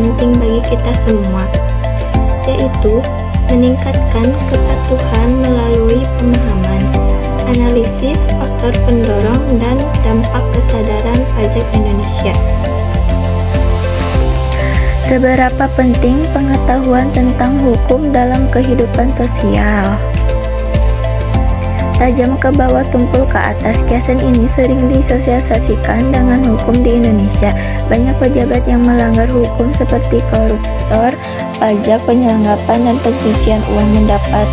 penting bagi kita semua, yaitu meningkatkan kepatuhan melalui pemahaman, analisis faktor pendorong dan dampak kesadaran pajak Indonesia. Seberapa penting pengetahuan tentang hukum dalam kehidupan sosial? Tajam ke bawah, tumpul ke atas, kiasan ini sering disosialisasikan dengan hukum di Indonesia. Banyak pejabat yang melanggar hukum seperti koruptor, pajak, penyelenggapan, dan pencucian uang mendapat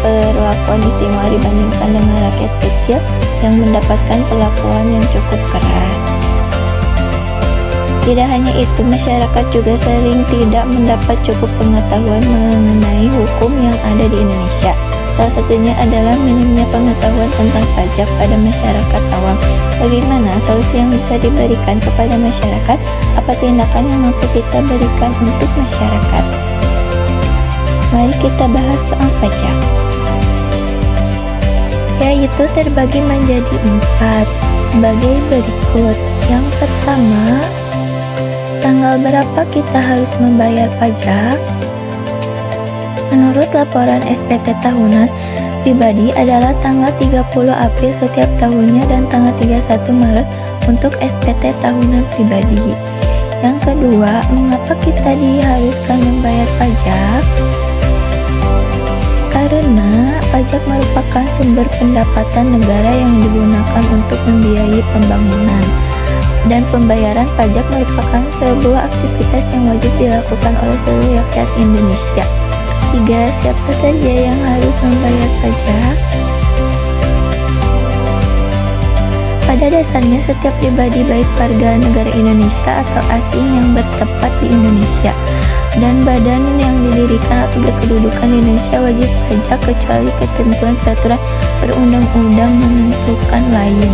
perlakuan istimewa dibandingkan dengan rakyat kecil yang mendapatkan perlakuan yang cukup keras. Tidak hanya itu, masyarakat juga sering tidak mendapat cukup pengetahuan mengenai hukum yang ada di Indonesia. Salah satunya adalah minimnya pengetahuan tentang pajak pada masyarakat awam. Bagaimana solusi yang bisa diberikan kepada masyarakat? Apa tindakan yang mampu kita berikan untuk masyarakat? Mari kita bahas soal pajak. Yaitu terbagi menjadi 4 sebagai berikut. Yang pertama, tanggal berapa kita harus membayar pajak? Menurut laporan SPT tahunan pribadi adalah tanggal 30 April setiap tahunnya dan tanggal 31 Maret untuk SPT tahunan pribadi. Yang kedua, mengapa kita diharuskan membayar pajak? Karena pajak merupakan sumber pendapatan negara yang digunakan untuk membiayai pembangunan. Dan pembayaran pajak merupakan sebuah aktivitas yang wajib dilakukan oleh seluruh rakyat Indonesia. 3. Siapa saja yang harus membayar pajak? Pada dasarnya, setiap pribadi baik warga negara Indonesia atau asing yang bertempat di Indonesia dan badan yang didirikan atau berkedudukan di Indonesia wajib pajak kecuali ketentuan peraturan perundang-undang menentukan lain.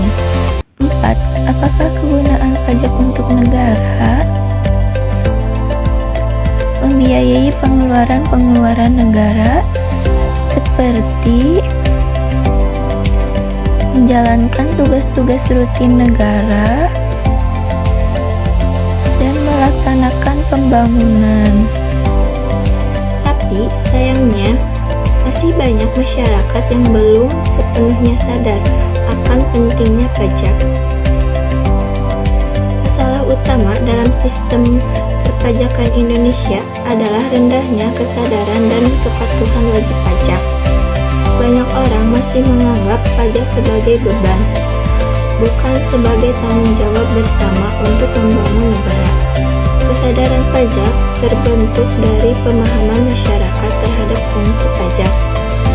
4. Apakah kegunaan pajak untuk negara? Membiayai pengeluaran negara seperti menjalankan tugas-tugas rutin negara dan melaksanakan pembangunan. Tapi sayangnya masih banyak masyarakat yang belum sepenuhnya sadar akan pentingnya pajak. Masalah utama dalam sistem perpajakan Indonesia adalah rendahnya kesadaran dan kepatuhan wajib pajak. Banyak orang masih menganggap pajak sebagai beban, bukan sebagai tanggung jawab bersama untuk membangun negara. Kesadaran pajak terbentuk dari pemahaman masyarakat terhadap fungsi pajak,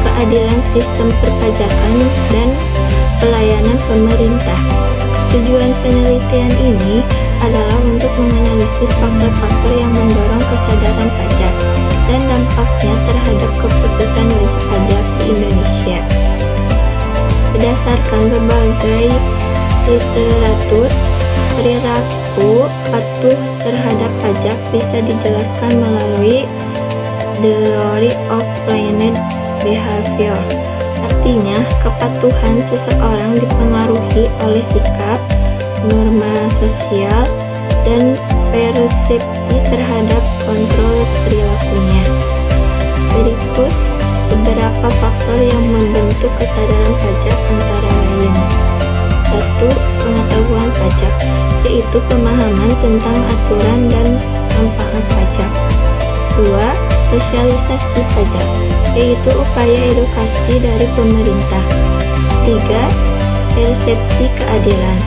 keadilan sistem perpajakan, dan pelayanan pemerintah. Tujuan penelitian ini adalah untuk menganalisis faktor-faktor yang mendorong kesadaran pajak dan dampaknya terhadap keputusan wajib pajak di Indonesia. Berdasarkan berbagai literatur, perilaku patuh terhadap pajak bisa dijelaskan melalui Theory of Planned Behavior. Artinya, kepatuhan seseorang dipengaruhi oleh sikap, norma sosial, dan persepsi terhadap kontrol perilakunya. Berikut beberapa faktor yang membentuk kesadaran pajak antara lain. 1. Pengetahuan pajak, yaitu pemahaman tentang aturan dan manfaat pajak. 2. Sosialisasi pajak, yaitu upaya edukasi dari pemerintah. 3. Persepsi keadilan,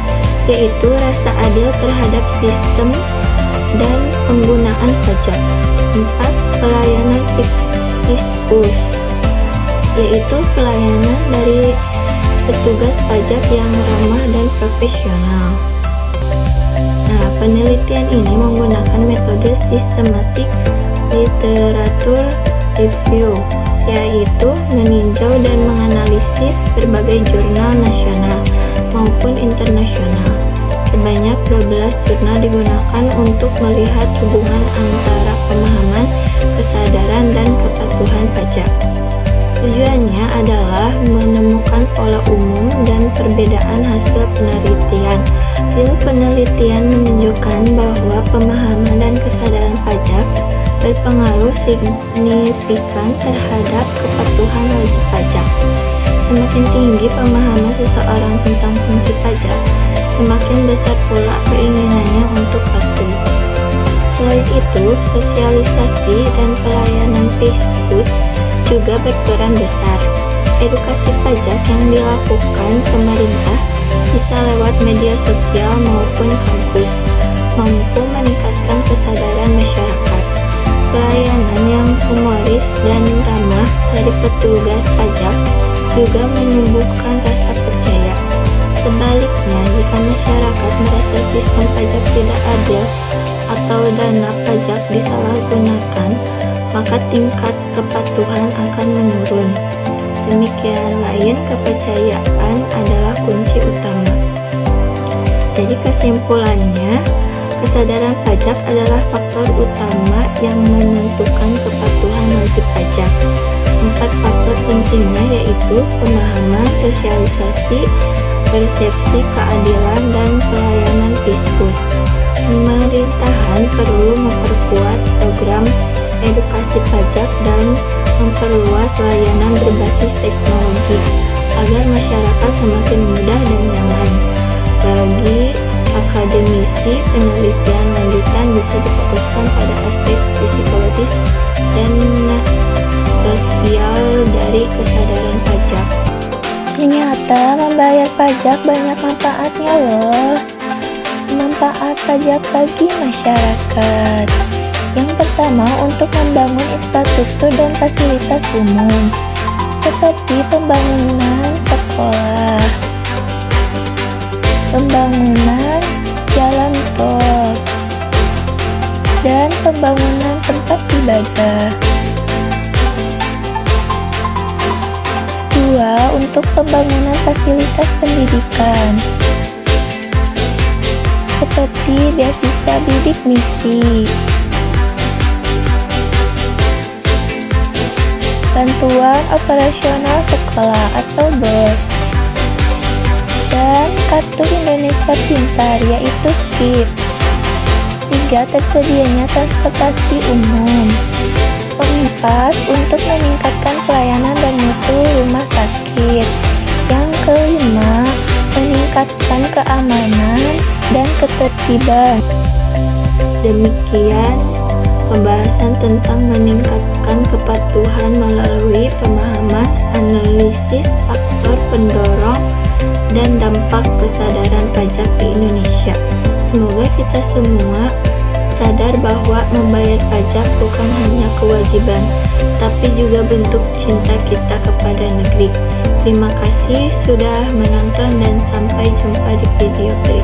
yaitu rasa adil terhadap sistem dan penggunaan pajak. 4. Pelayanan fiskus, yaitu pelayanan dari petugas pajak yang ramah dan profesional. Nah, penelitian ini menggunakan metode systematic literature review, yaitu meninjau dan menganalisis berbagai jurnal nasional maupun internasional. Sebanyak 12 jurnal digunakan untuk melihat hubungan antara pemahaman, kesadaran, dan kepatuhan pajak. Tujuannya adalah menemukan pola umum dan perbedaan hasil penelitian. Hasil penelitian menunjukkan bahwa pemahaman dan kesadaran pajak berpengaruh signifikan terhadap kepatuhan wajib pajak. Semakin tinggi pemahaman seseorang tentang fungsi pajak, semakin besar pula keinginannya untuk patuh. Selain itu, sosialisasi dan pelayanan Fiskus juga berperan besar. Edukasi pajak yang dilakukan pemerintah bisa lewat media sosial maupun kampus, mampu meningkatkan kesadaran masyarakat. Pelayanan yang humoris dan ramah dari petugas pajak juga menumbuhkan rasa percaya. Sebaliknya, jika masyarakat merasa sistem pajak tidak adil atau dana pajak disalahgunakan, maka tingkat kepatuhan akan menurun. Demikian lain, kepercayaan adalah kunci utama. Jadi kesimpulannya, kesadaran pajak adalah faktor utama yang menentukan kepatuhan wajib pajak. 4 faktor pentingnya yaitu pemahaman, sosialisasi, persepsi keadilan, dan pelayanan Fiskus. Pemerintahan perlu memperkuat program edukasi pajak dan memperluas layanan berbasis teknologi agar masyarakat semakin mudah dan nyaman. Bagi akademisi, penelitian lanjutan bisa difokuskan pada aspek psikologis dan sosial dari kesadaran pajak. Ternyata membayar pajak banyak manfaatnya loh. Manfaat pajak bagi masyarakat. Yang pertama, untuk membangun infrastruktur dan fasilitas umum, seperti pembangunan sekolah, pembangunan jalan tol, dan pembangunan tempat ibadah. 2. Untuk pembangunan fasilitas pendidikan, seperti beasiswa bidik misi, bantuan operasional sekolah atau BOS, dan Kartu Indonesia Pintar yaitu KIP. 3. Tersedianya transportasi umum. 4. Untuk meningkatkan pelayanan dan mutu rumah sakit. Yang kelima, meningkatkan keamanan dan ketertiban. Demikian pembahasan tentang meningkatkan kepatuhan melalui pemahaman, analisis faktor pendorong, dan dampak kesadaran pajak di Indonesia. Semoga kita semua sadar bahwa membayar pajak bukan hanya kewajiban, tapi juga bentuk cinta kita kepada negeri. Terima kasih sudah menonton dan sampai jumpa di video berikutnya.